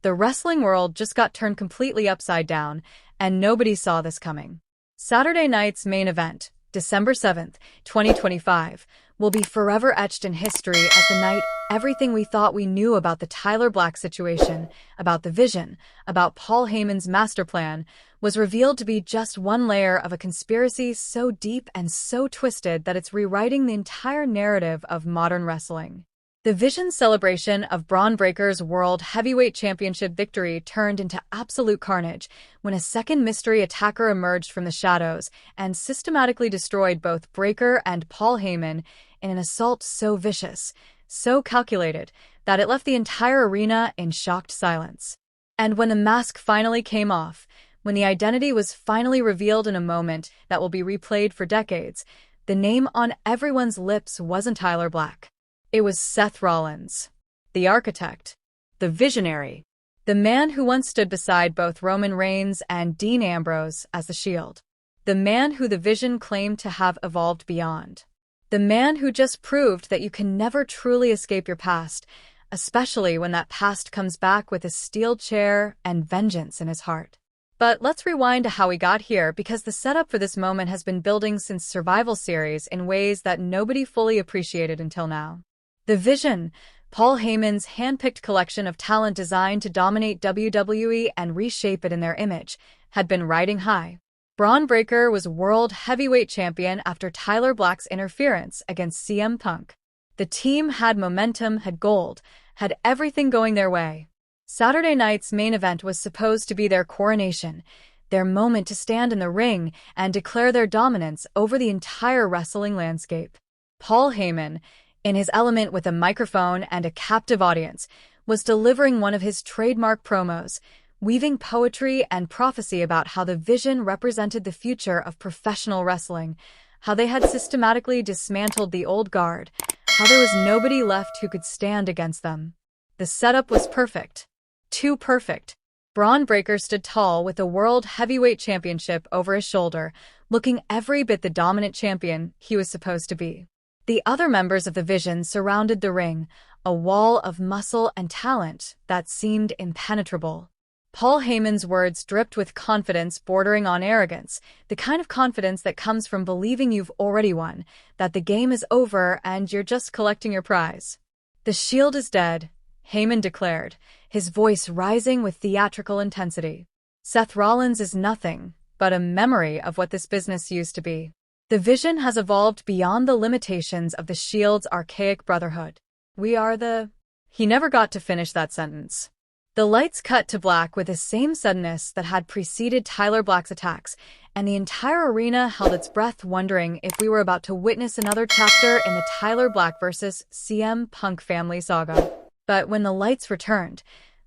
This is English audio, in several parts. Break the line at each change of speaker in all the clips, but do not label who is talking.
The wrestling world just got turned completely upside down, and nobody saw this coming. Saturday night's main event, December 7th, 2025, will be forever etched in history as the night everything we thought we knew about the Tyler Black situation, about the vision, about Paul Heyman's master plan, was revealed to be just one layer of a conspiracy so deep and so twisted that it's rewriting the entire narrative of modern wrestling. The Vision celebration of Bron Breakker's World Heavyweight Championship victory turned into absolute carnage when a second mystery attacker emerged from the shadows and systematically destroyed both Breakker and Paul Heyman in an assault so vicious, so calculated, that it left the entire arena in shocked silence. And when the mask finally came off, when the identity was finally revealed in a moment that will be replayed for decades, the name on everyone's lips wasn't Tyler Black. It was Seth Rollins, the architect, the visionary, the man who once stood beside both Roman Reigns and Dean Ambrose as the Shield, the man who the Vision claimed to have evolved beyond, the man who just proved that you can never truly escape your past, especially when that past comes back with a steel chair and vengeance in his heart. But let's rewind to how we got here, because the setup for this moment has been building since Survival Series in ways that nobody fully appreciated until now. The Vision, Paul Heyman's hand-picked collection of talent designed to dominate WWE and reshape it in their image, had been riding high. Bron Breakker was World Heavyweight Champion after Tyler Black's interference against CM Punk. The team had momentum, had gold, had everything going their way. Saturday night's main event was supposed to be their coronation, their moment to stand in the ring and declare their dominance over the entire wrestling landscape. Paul Heyman, in his element with a microphone and a captive audience, was delivering one of his trademark promos, weaving poetry and prophecy about how the Vision represented the future of professional wrestling, how they had systematically dismantled the old guard, how there was nobody left who could stand against them. The setup was perfect. Too perfect. Bron Breakker stood tall with the World Heavyweight Championship over his shoulder, looking every bit the dominant champion he was supposed to be. The other members of the Vision surrounded the ring, a wall of muscle and talent that seemed impenetrable. Paul Heyman's words dripped with confidence bordering on arrogance, the kind of confidence that comes from believing you've already won, that the game is over and you're just collecting your prize. "The Shield is dead," Heyman declared, his voice rising with theatrical intensity. "Seth Rollins is nothing but a memory of what this business used to be. The Vision has evolved beyond the limitations of the Shield's archaic brotherhood. We are the—" He never got to finish that sentence. The lights cut to black with the same suddenness that had preceded Tyler Black's attacks, and the entire arena held its breath, wondering if we were about to witness another chapter in the Tyler Black vs. CM Punk family saga. But when the lights returned,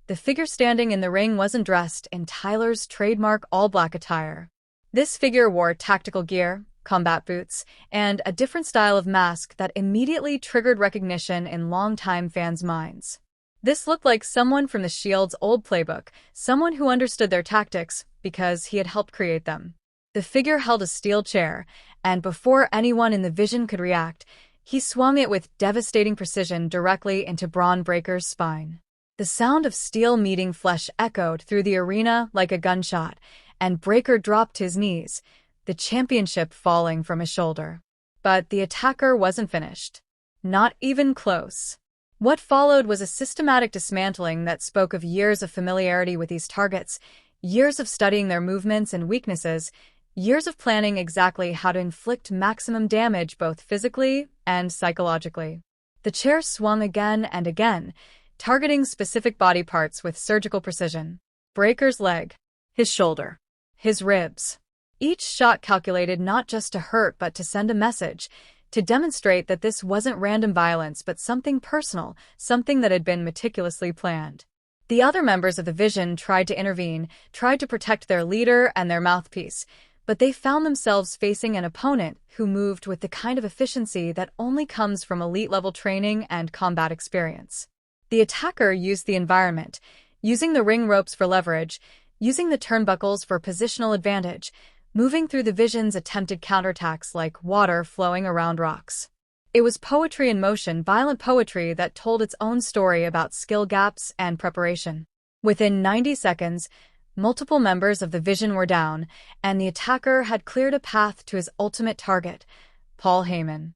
the figure standing in the ring wasn't dressed in Tyler's trademark all-black attire. This figure wore tactical gear, combat boots, and a different style of mask that immediately triggered recognition in longtime fans' minds. This looked like someone from the Shield's old playbook, someone who understood their tactics because he had helped create them. The figure held a steel chair, and before anyone in the Vision could react, he swung it with devastating precision directly into Bron Breakker's spine. The sound of steel meeting flesh echoed through the arena like a gunshot, and Breakker dropped to his knees, the championship falling from his shoulder. But the attacker wasn't finished. Not even close. What followed was a systematic dismantling that spoke of years of familiarity with these targets, years of studying their movements and weaknesses, years of planning exactly how to inflict maximum damage both physically and psychologically. The chair swung again and again, targeting specific body parts with surgical precision. Breakker's leg, his shoulder, his ribs. Each shot calculated not just to hurt but to send a message, to demonstrate that this wasn't random violence but something personal, something that had been meticulously planned. The other members of the Vision tried to intervene, tried to protect their leader and their mouthpiece, but they found themselves facing an opponent who moved with the kind of efficiency that only comes from elite-level training and combat experience. The attacker used the environment, using the ring ropes for leverage, using the turnbuckles for positional advantage, moving through the Vision's attempted counterattacks like water flowing around rocks. It was poetry in motion, violent poetry that told its own story about skill gaps and preparation. Within 90 seconds, multiple members of the Vision were down, and the attacker had cleared a path to his ultimate target, Paul Heyman.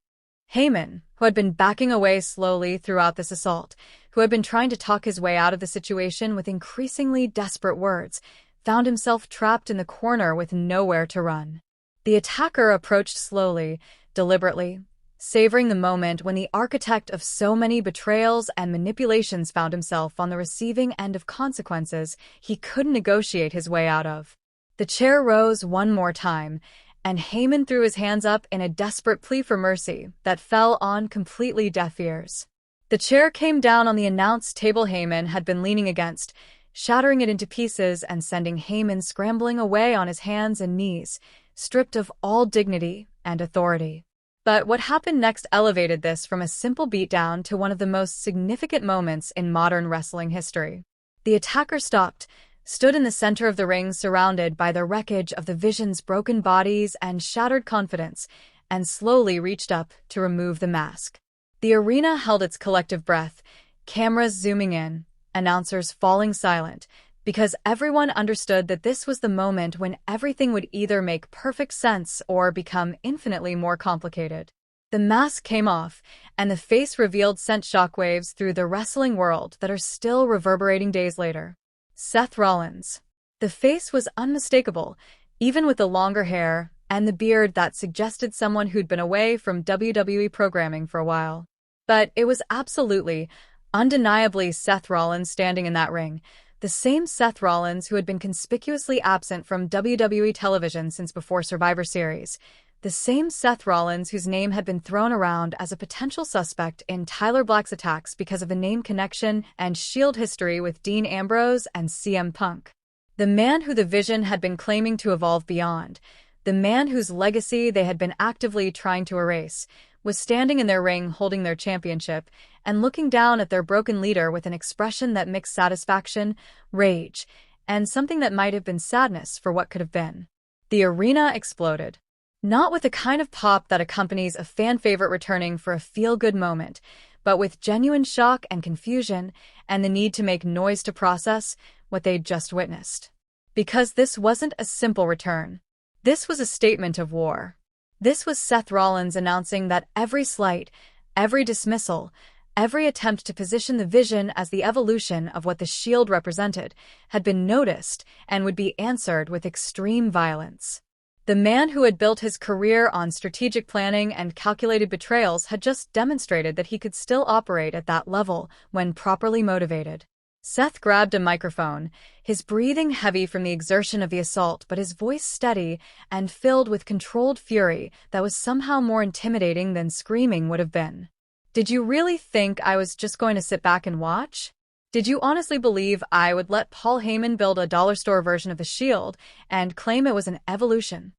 Heyman, who had been backing away slowly throughout this assault, who had been trying to talk his way out of the situation with increasingly desperate words, found himself trapped in the corner with nowhere to run. The attacker approached slowly, deliberately, savoring the moment when the architect of so many betrayals and manipulations found himself on the receiving end of consequences he couldn't negotiate his way out of. The chair rose one more time, and Heyman threw his hands up in a desperate plea for mercy that fell on completely deaf ears. The chair came down on the announce table Heyman had been leaning against, shattering it into pieces and sending Heyman scrambling away on his hands and knees, stripped of all dignity and authority. But what happened next elevated this from a simple beatdown to one of the most significant moments in modern wrestling history. The attacker stopped, stood in the center of the ring surrounded by the wreckage of the Vision's broken bodies and shattered confidence, and slowly reached up to remove the mask. The arena held its collective breath, cameras zooming in, announcers falling silent, because everyone understood that this was the moment when everything would either make perfect sense or become infinitely more complicated. The mask came off, and the face revealed sent shockwaves through the wrestling world that are still reverberating days later. Seth Rollins. The face was unmistakable, even with the longer hair and the beard that suggested someone who'd been away from WWE programming for a while. But it was absolutely, undeniably Seth Rollins standing in that ring, the same Seth Rollins who had been conspicuously absent from WWE television since before Survivor Series, the same Seth Rollins whose name had been thrown around as a potential suspect in Tyler Black's attacks because of a name connection and Shield history with Dean Ambrose and CM Punk. The man who the Vision had been claiming to evolve beyond, the man whose legacy they had been actively trying to erase, was standing in their ring holding their championship and looking down at their broken leader with an expression that mixed satisfaction, rage, and something that might have been sadness for what could have been. The arena exploded. Not with the kind of pop that accompanies a fan favorite returning for a feel-good moment, but with genuine shock and confusion and the need to make noise to process what they'd just witnessed. Because this wasn't a simple return. This was a statement of war. This was Seth Rollins announcing that every slight, every dismissal, every attempt to position the Vision as the evolution of what the Shield represented had been noticed and would be answered with extreme violence. The man who had built his career on strategic planning and calculated betrayals had just demonstrated that he could still operate at that level when properly motivated. Seth grabbed a microphone, his breathing heavy from the exertion of the assault but his voice steady and filled with controlled fury that was somehow more intimidating than screaming would have been. Did you really think I was just going to sit back and watch? Did you honestly believe I would let Paul Heyman build a dollar store version of the Shield and claim it was an evolution?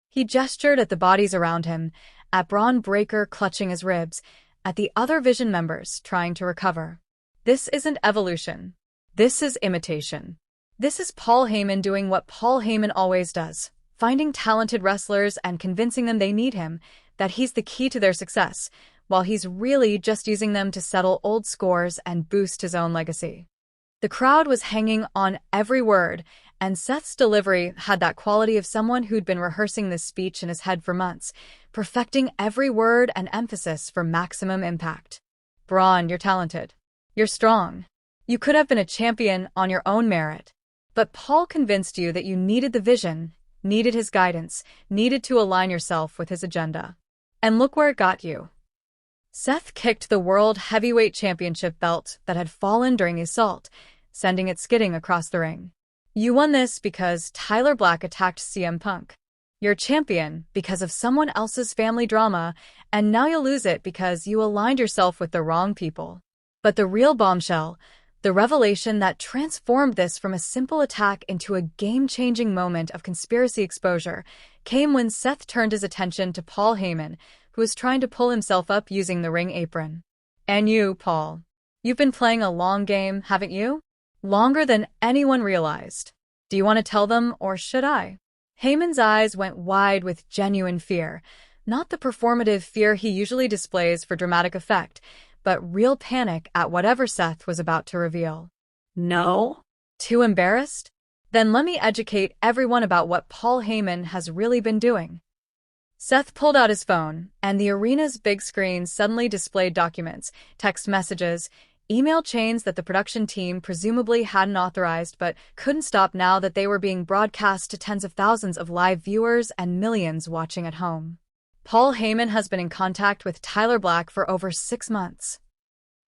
He gestured at the bodies around him, at Bron Breakker clutching his ribs, at the other Vision members trying to recover. This isn't evolution. This is imitation. This is Paul Heyman doing what Paul Heyman always does, finding talented wrestlers and convincing them they need him, that he's the key to their success, while he's really just using them to settle old scores and boost his own legacy. The crowd was hanging on every word, and Seth's delivery had that quality of someone who'd been rehearsing this speech in his head for months, perfecting every word and emphasis for maximum impact. Bron, you're talented. You're strong. You could have been a champion on your own merit. But Paul convinced you that you needed the Vision, needed his guidance, needed to align yourself with his agenda. And look where it got you. Seth kicked the World Heavyweight Championship belt that had fallen during the assault, sending it skidding across the ring. You won this because Tyler Black attacked CM Punk. You're champion because of someone else's family drama, and now you'll lose it because you aligned yourself with the wrong people. But the real bombshell, the revelation that transformed this from a simple attack into a game-changing moment of conspiracy exposure, came when Seth turned his attention to Paul Heyman, who was trying to pull himself up using the ring apron. And you, Paul. You've been playing a long game, haven't you? Longer than anyone realized. Do you want to tell them, or should I? Heyman's eyes went wide with genuine fear, not the performative fear he usually displays for dramatic effect, but real panic at whatever Seth was about to reveal.
No.
Too embarrassed? Then let me educate everyone about what Paul Heyman has really been doing. Seth pulled out his phone, and the arena's big screen suddenly displayed documents, text messages, email chains that the production team presumably hadn't authorized but couldn't stop now that they were being broadcast to tens of thousands of live viewers and millions watching at home. Paul Heyman has been in contact with Tyler Black for over 6 months.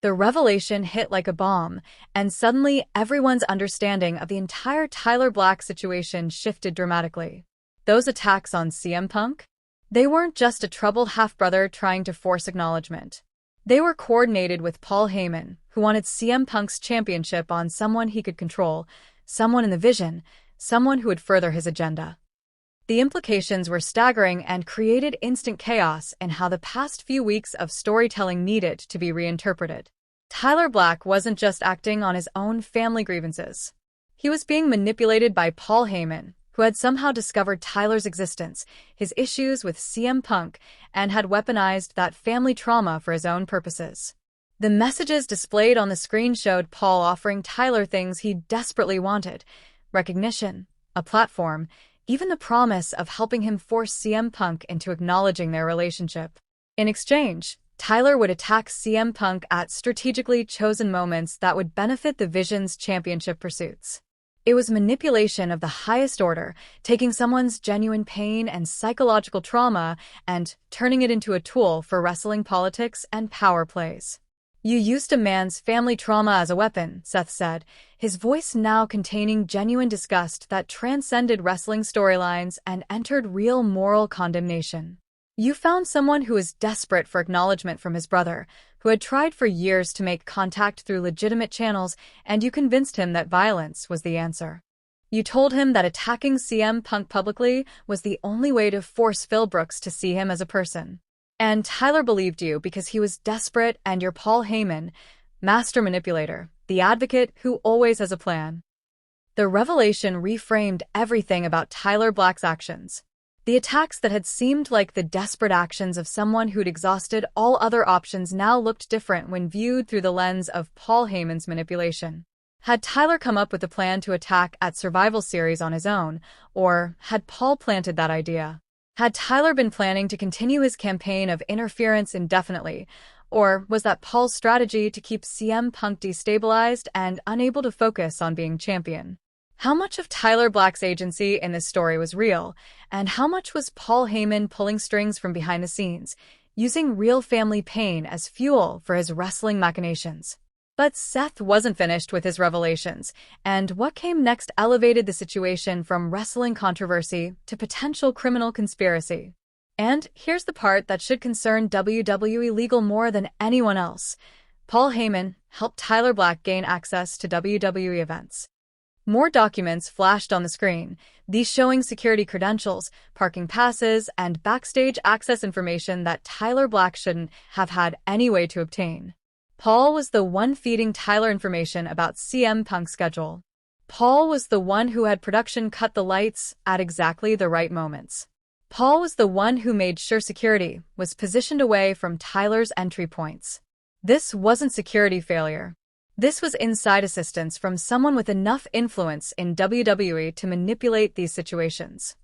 The revelation hit like a bomb, and suddenly everyone's understanding of the entire Tyler Black situation shifted dramatically. Those attacks on CM Punk? They weren't just a troubled half-brother trying to force acknowledgement. They were coordinated with Paul Heyman, who wanted CM Punk's championship on someone he could control, someone in the vision, someone who would further his agenda. The implications were staggering and created instant chaos in how the past few weeks of storytelling needed to be reinterpreted. Tyler Black wasn't just acting on his own family grievances. He was being manipulated by Paul Heyman, who had somehow discovered Tyler's existence, his issues with CM Punk, and had weaponized that family trauma for his own purposes. The messages displayed on the screen showed Paul offering Tyler things he desperately wanted: recognition, a platform, even the promise of helping him force CM Punk into acknowledging their relationship. In exchange, Tyler would attack CM Punk at strategically chosen moments that would benefit the Vision's championship pursuits. It was manipulation of the highest order, taking someone's genuine pain and psychological trauma and turning it into a tool for wrestling politics and power plays. "You used a man's family trauma as a weapon," Seth said, his voice now containing genuine disgust that transcended wrestling storylines and entered real moral condemnation. "You found someone who was desperate for acknowledgement from his brother, who had tried for years to make contact through legitimate channels, and you convinced him that violence was the answer. You told him that attacking CM Punk publicly was the only way to force Phil Brooks to see him as a person. And Tyler believed you because he was desperate, and you're Paul Heyman, master manipulator, the advocate who always has a plan." The revelation reframed everything about Tyler Black's actions. The attacks that had seemed like the desperate actions of someone who'd exhausted all other options now looked different when viewed through the lens of Paul Heyman's manipulation. Had Tyler come up with a plan to attack at Survival Series on his own, or had Paul planted that idea? Had Tyler been planning to continue his campaign of interference indefinitely, or was that Paul's strategy to keep CM Punk destabilized and unable to focus on being champion? How much of Tyler Black's agency in this story was real, and how much was Paul Heyman pulling strings from behind the scenes, using real family pain as fuel for his wrestling machinations? But Seth wasn't finished with his revelations, and what came next elevated the situation from wrestling controversy to potential criminal conspiracy. And here's the part that should concern WWE legal more than anyone else. Paul Heyman helped Tyler Black gain access to WWE events. More documents flashed on the screen, these showing security credentials, parking passes, and backstage access information that Tyler Black shouldn't have had any way to obtain. Paul was the one feeding Tyler information about CM Punk's schedule. Paul was the one who had production cut the lights at exactly the right moments. Paul was the one who made sure security was positioned away from Tyler's entry points. This wasn't security failure. This was inside assistance from someone with enough influence in WWE to manipulate these situations.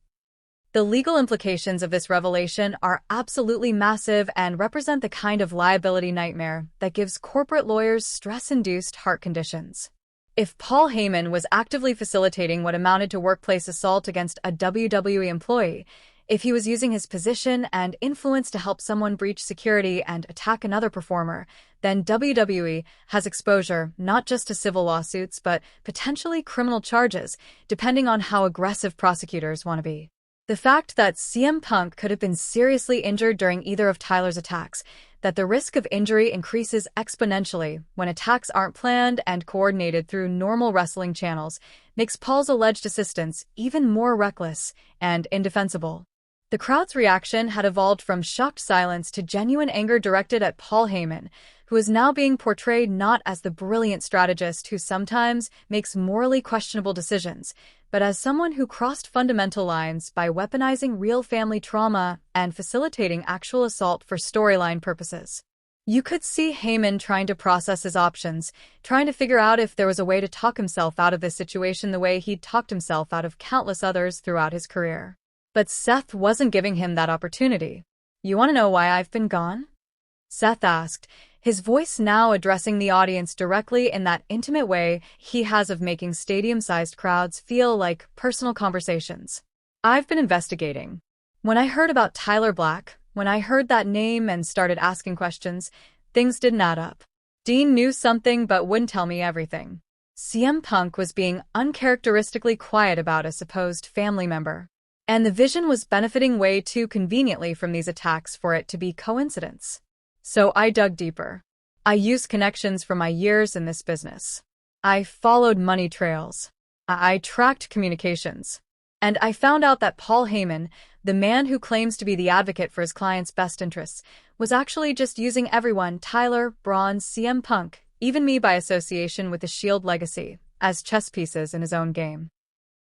The legal implications of this revelation are absolutely massive and represent the kind of liability nightmare that gives corporate lawyers stress-induced heart conditions. If Paul Heyman was actively facilitating what amounted to workplace assault against a WWE employee, if he was using his position and influence to help someone breach security and attack another performer, then WWE has exposure not just to civil lawsuits but potentially criminal charges, depending on how aggressive prosecutors want to be. The fact that CM Punk could have been seriously injured during either of Tyler's attacks, that the risk of injury increases exponentially when attacks aren't planned and coordinated through normal wrestling channels, makes Paul's alleged assistance even more reckless and indefensible. The crowd's reaction had evolved from shocked silence to genuine anger directed at Paul Heyman, who is now being portrayed not as the brilliant strategist who sometimes makes morally questionable decisions, but as someone who crossed fundamental lines by weaponizing real family trauma and facilitating actual assault for storyline purposes. You could see Heyman trying to process his options, trying to figure out if there was a way to talk himself out of this situation the way he'd talked himself out of countless others throughout his career. But Seth wasn't giving him that opportunity. "You want to know why I've been gone?" Seth asked, his voice now addressing the audience directly in that intimate way he has of making stadium-sized crowds feel like personal conversations. "I've been investigating. When I heard about Tyler Black, when I heard that name and started asking questions, things didn't add up. Dean knew something but wouldn't tell me everything. CM Punk was being uncharacteristically quiet about a supposed family member. And the Vision was benefiting way too conveniently from these attacks for it to be coincidence. So I dug deeper. I used connections from my years in this business. I followed money trails. I tracked communications. And I found out that Paul Heyman, the man who claims to be the advocate for his client's best interests, was actually just using everyone, Tyler, Bron, CM Punk, even me by association with the Shield legacy, as chess pieces in his own game."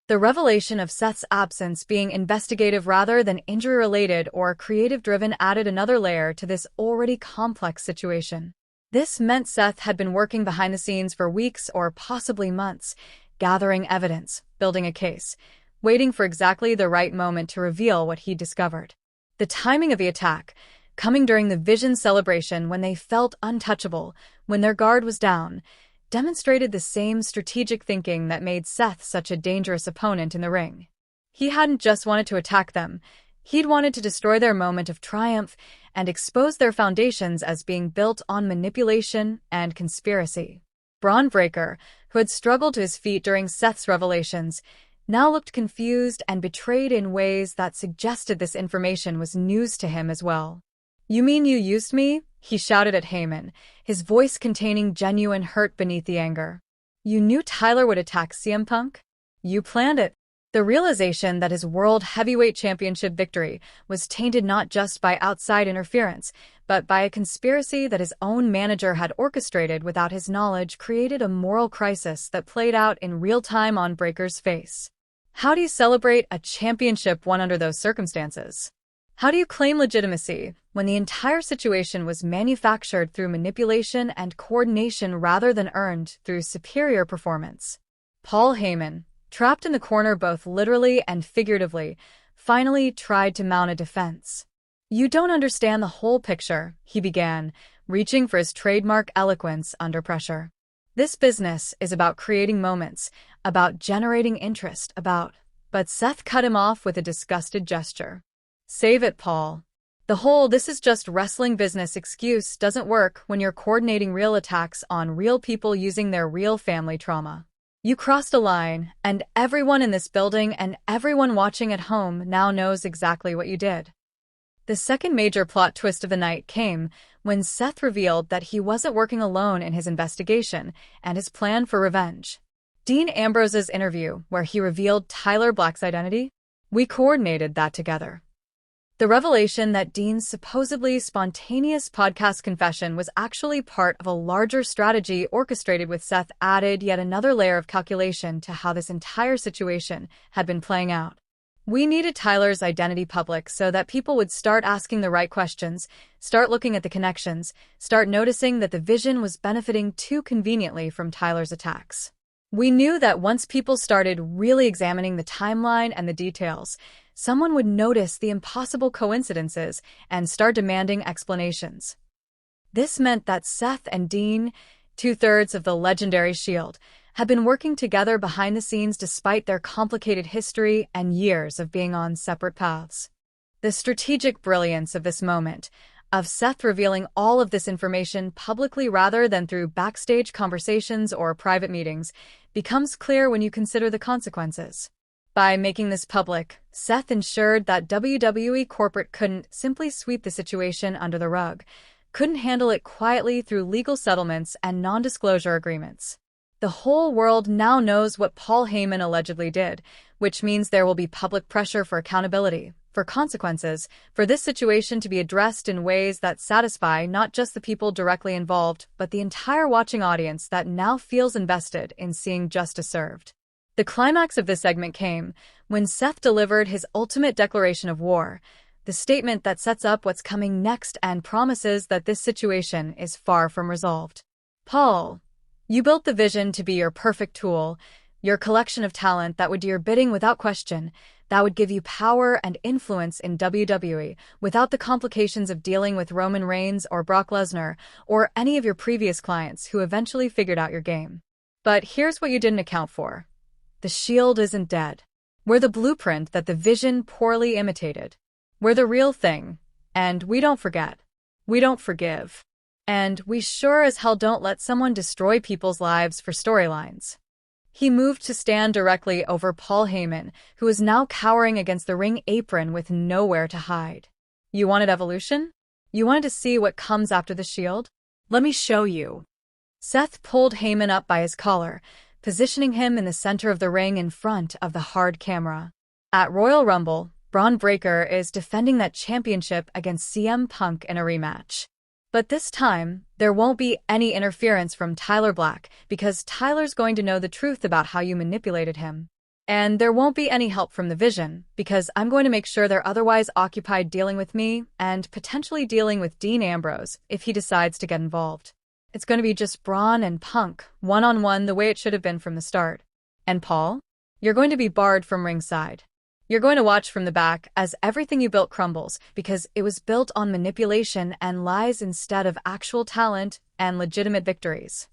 The revelation of Seth's absence being investigative rather than injury-related or creative-driven added another layer to this already complex situation. This meant Seth had been working behind the scenes for weeks or possibly months, gathering evidence, building a case, waiting for exactly the right moment to reveal what he'd discovered. The timing of the attack, coming during the Vision celebration when they felt untouchable, when their guard was down, demonstrated the same strategic thinking that made Seth such a dangerous opponent in the ring. He hadn't just wanted to attack them, he'd wanted to destroy their moment of triumph and expose their foundations as being built on manipulation and conspiracy. Bron Breakker, who had struggled to his feet during Seth's revelations, now looked confused and betrayed in ways that suggested this information was news to him as well. "You mean you used me?" he shouted at Heyman, his voice containing genuine hurt beneath the anger. "You knew Tyler would attack CM Punk? You planned it." The realization that his World Heavyweight Championship victory was tainted not just by outside interference, but by a conspiracy that his own manager had orchestrated without his knowledge created a moral crisis that played out in real time on Breakker's face. How do you celebrate a championship won under those circumstances? How do you claim legitimacy when the entire situation was manufactured through manipulation and coordination rather than earned through superior performance? Paul Heyman, trapped in the corner both literally and figuratively, finally tried to mount a defense. "You don't understand the whole picture," he began, reaching for his trademark eloquence under pressure. "This business is about creating moments, about generating interest, But Seth cut him off with a disgusted gesture. "Save it, Paul. The whole 'this is just wrestling business' excuse doesn't work when you're coordinating real attacks on real people using their real family trauma. You crossed a line, and everyone in this building and everyone watching at home now knows exactly what you did." The second major plot twist of the night came when Seth revealed that he wasn't working alone in his investigation and his plan for revenge. Dean Ambrose's interview, where he revealed Tyler Black's identity, "We coordinated that together." The revelation that Dean's supposedly spontaneous podcast confession was actually part of a larger strategy orchestrated with Seth added yet another layer of calculation to how this entire situation had been playing out. We needed Tyler's identity public so that people would start asking the right questions, start looking at the connections, start noticing that the Vision was benefiting too conveniently from Tyler's attacks. We knew that once people started really examining the timeline and the details, someone would notice the impossible coincidences and start demanding explanations. This meant that Seth and Dean, two-thirds of the legendary Shield, had been working together behind the scenes despite their complicated history and years of being on separate paths. The strategic brilliance of this moment, of Seth revealing all of this information publicly rather than through backstage conversations or private meetings, becomes clear when you consider the consequences. By making this public, Seth ensured that WWE corporate couldn't simply sweep the situation under the rug, couldn't handle it quietly through legal settlements and non-disclosure agreements. The whole world now knows what Paul Heyman allegedly did, which means there will be public pressure for accountability, for consequences, for this situation to be addressed in ways that satisfy not just the people directly involved, but the entire watching audience that now feels invested in seeing justice served. The climax of this segment came when Seth delivered his ultimate declaration of war, the statement that sets up what's coming next and promises that this situation is far from resolved. Paul, you built the Vision to be your perfect tool, your collection of talent that would do your bidding without question, that would give you power and influence in WWE without the complications of dealing with Roman Reigns or Brock Lesnar or any of your previous clients who eventually figured out your game. But here's what you didn't account for. The Shield isn't dead. We're the blueprint that the Vision poorly imitated. We're the real thing, and we don't forget. We don't forgive. And we sure as hell don't let someone destroy people's lives for storylines. He moved to stand directly over Paul Heyman, who is now cowering against the ring apron with nowhere to hide. You wanted evolution? You wanted to see what comes after the Shield? Let me show you. Seth pulled Heyman up by his collar, positioning him in the center of the ring in front of the hard camera. At Royal Rumble, Bron Breakker is defending that championship against CM Punk in a rematch. But this time, there won't be any interference from Tyler Black because Tyler's going to know the truth about how you manipulated him. And there won't be any help from the Vision because I'm going to make sure they're otherwise occupied dealing with me and potentially dealing with Dean Ambrose if he decides to get involved. It's going to be just Braun and Punk, one-on-one the way it should have been from the start. And Paul? You're going to be barred from ringside. You're going to watch from the back as everything you built crumbles because it was built on manipulation and lies instead of actual talent and legitimate victories.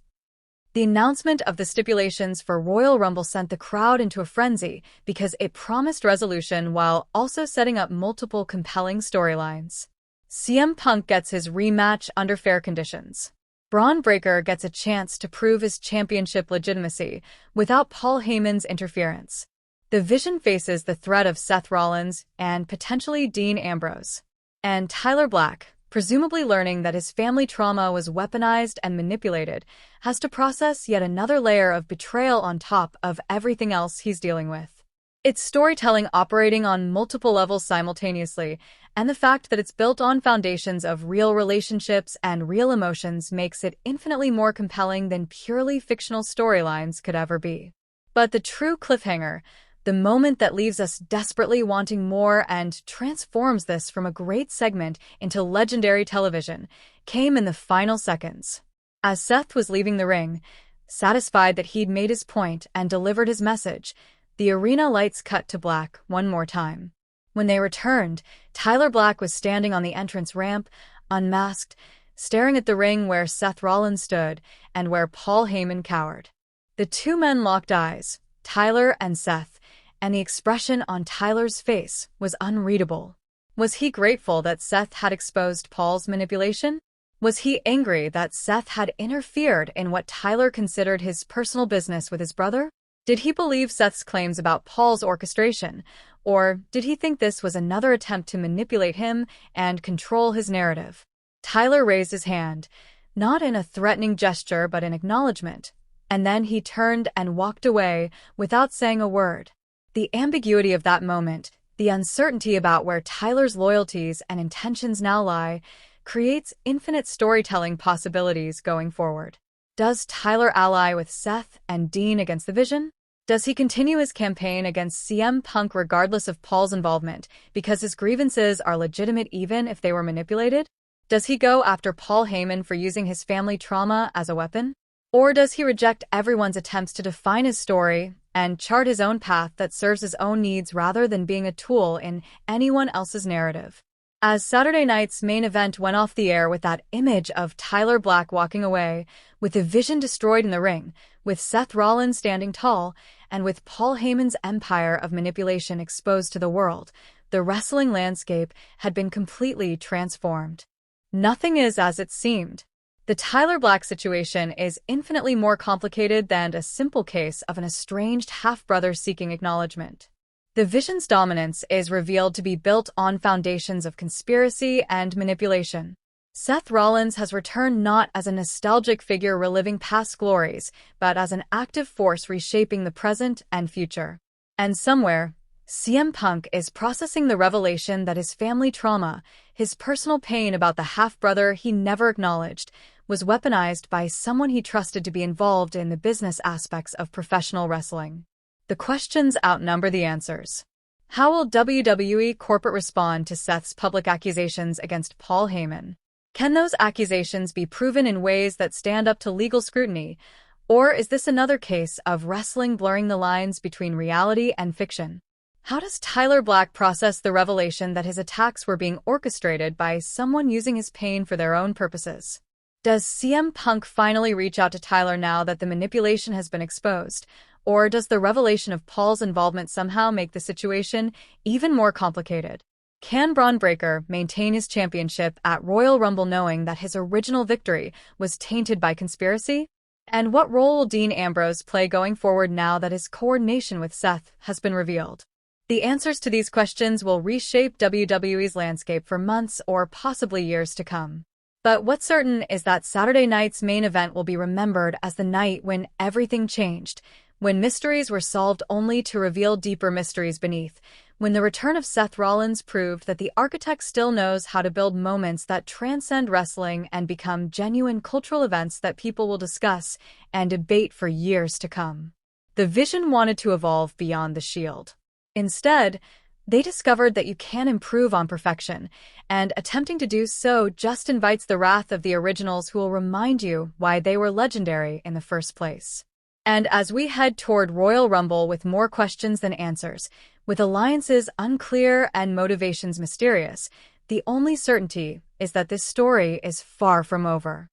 The announcement of the stipulations for Royal Rumble sent the crowd into a frenzy because it promised resolution while also setting up multiple compelling storylines. CM Punk gets his rematch under fair conditions. Bron Breakker gets a chance to prove his championship legitimacy without Paul Heyman's interference. The Vision faces the threat of Seth Rollins and potentially Dean Ambrose. And Tyler Black, presumably learning that his family trauma was weaponized and manipulated, has to process yet another layer of betrayal on top of everything else he's dealing with. It's storytelling operating on multiple levels simultaneously, and the fact that it's built on foundations of real relationships and real emotions makes it infinitely more compelling than purely fictional storylines could ever be. But the true cliffhanger, the moment that leaves us desperately wanting more and transforms this from a great segment into legendary television, came in the final seconds. As Seth was leaving the ring, satisfied that he'd made his point and delivered his message, the arena lights cut to black one more time. When they returned, Tyler Black was standing on the entrance ramp, unmasked, staring at the ring where Seth Rollins stood and where Paul Heyman cowered. The two men locked eyes, Tyler and Seth, and the expression on Tyler's face was unreadable. Was he grateful that Seth had exposed Paul's manipulation? Was he angry that Seth had interfered in what Tyler considered his personal business with his brother? Did he believe Seth's claims about Paul's orchestration, or did he think this was another attempt to manipulate him and control his narrative? Tyler raised his hand, not in a threatening gesture but in acknowledgement, and then he turned and walked away without saying a word. The ambiguity of that moment, the uncertainty about where Tyler's loyalties and intentions now lie, creates infinite storytelling possibilities going forward. Does Tyler ally with Seth and Dean against the Vision? Does he continue his campaign against CM Punk regardless of Paul's involvement because his grievances are legitimate even if they were manipulated? Does he go after Paul Heyman for using his family trauma as a weapon? Or does he reject everyone's attempts to define his story and chart his own path that serves his own needs rather than being a tool in anyone else's narrative? As Saturday night's main event went off the air with that image of Tyler Black walking away, with the Vision destroyed in the ring, with Seth Rollins standing tall, and with Paul Heyman's empire of manipulation exposed to the world, the wrestling landscape had been completely transformed. Nothing is as it seemed. The Tyler Black situation is infinitely more complicated than a simple case of an estranged half-brother seeking acknowledgement. The Vision's dominance is revealed to be built on foundations of conspiracy and manipulation. Seth Rollins has returned not as a nostalgic figure reliving past glories, but as an active force reshaping the present and future. And somewhere, CM Punk is processing the revelation that his family trauma, his personal pain about the half-brother he never acknowledged, was weaponized by someone he trusted to be involved in the business aspects of professional wrestling. The questions outnumber the answers. How will WWE corporate respond to Seth's public accusations against Paul Heyman? Can those accusations be proven in ways that stand up to legal scrutiny? Or is this another case of wrestling blurring the lines between reality and fiction? How does Tyler Black process the revelation that his attacks were being orchestrated by someone using his pain for their own purposes? Does CM Punk finally reach out to Tyler now that the manipulation has been exposed? Or does the revelation of Paul's involvement somehow make the situation even more complicated? Can Bron Breakker maintain his championship at Royal Rumble knowing that his original victory was tainted by conspiracy? And what role will Dean Ambrose play going forward now that his coordination with Seth has been revealed? The answers to these questions will reshape WWE's landscape for months or possibly years to come. But what's certain is that Saturday night's main event will be remembered as the night when everything changed, when mysteries were solved only to reveal deeper mysteries beneath, when the return of Seth Rollins proved that the architect still knows how to build moments that transcend wrestling and become genuine cultural events that people will discuss and debate for years to come. The Vision wanted to evolve beyond the Shield. Instead, they discovered that you can improve on perfection, and attempting to do so just invites the wrath of the originals who will remind you why they were legendary in the first place. And as we head toward Royal Rumble with more questions than answers, with alliances unclear and motivations mysterious, the only certainty is that this story is far from over.